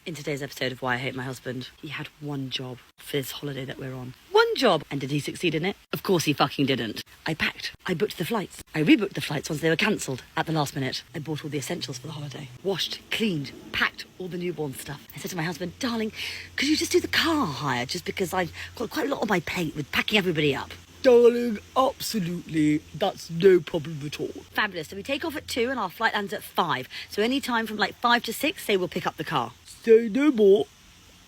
In today's episode of Why I Hate My Husband, he had one job for this holiday that we're on. One job! And did he succeed in it? Of course he fucking didn't. I packed. I booked the flights. I rebooked the flights once they were cancelled at the last minute. I bought all the essentials for the holiday. Washed, cleaned, packed all the newborn stuff. I said to my husband, darling, could you just do the car hire just because I've got quite a lot on my plate with packing everybody up? Darling, absolutely. That's no problem at all. Fabulous. So we take off at 2 and our flight lands at 5. So any time from like 5 to 6, they will pick up the car. Say no more.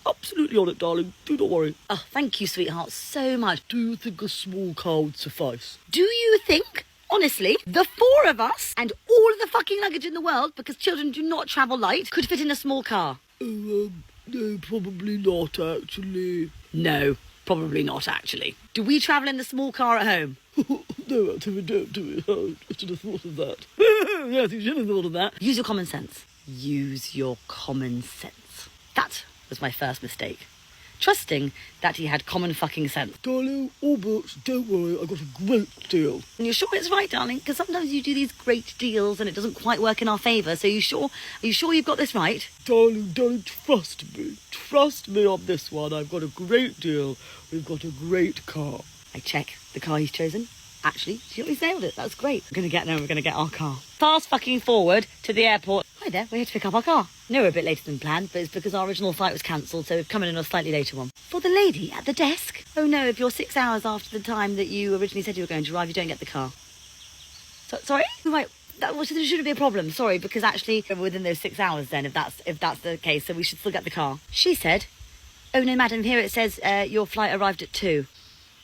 Absolutely on it, darling. Do not worry. Oh, thank you, sweetheart, so much. Do you think a small car would suffice? Do you think, honestly, the 4 of us and all of the fucking luggage in the world, because children do not travel light, could fit in a small car? No, probably not, actually. No, probably not, actually. Do we travel in the small car at home? No, actually, we don't, do we? Oh, I should have thought of that. Yes, you should have thought of that. Use your common sense. Use your common sense. That was my first mistake. Trusting that he had common fucking sense. Darling, Albert, don't worry, I got a great deal. And you're sure it's right, darling? Because sometimes you do these great deals and it doesn't quite work in our favour. So are you sure you've got this right? Darling, trust me. Trust me on this one. I've got a great deal. We've got a great car. I check the car he's chosen. Actually, she always nailed it. That's great. We're going to get our car. Fast fucking forward to the airport. Hi there, we're here to pick up our car. No, we're a bit later than planned, but it's because our original flight was cancelled, so we've come in a slightly later one. For the lady at the desk? Oh no, if you're 6 hours after the time that you originally said you were going to arrive, you don't get the car. Sorry? Right, there shouldn't be a problem. Sorry, because actually we're within those 6 hours then, if that's the case, so we should still get the car. She said, oh no, madam, here it says your flight arrived at 2.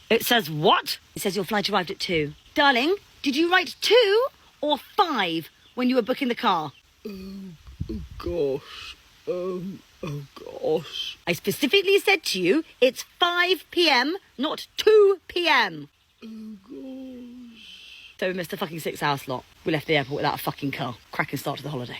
It says what? It says your flight arrived at 2. Darling, did you write 2 or 5 when you were booking the car? Oh gosh. Oh gosh. I specifically said to you, it's 5 p.m, not 2 p.m. Oh gosh. So we missed a fucking 6 hour slot. We left the airport without a fucking car. Cracking start to the holiday.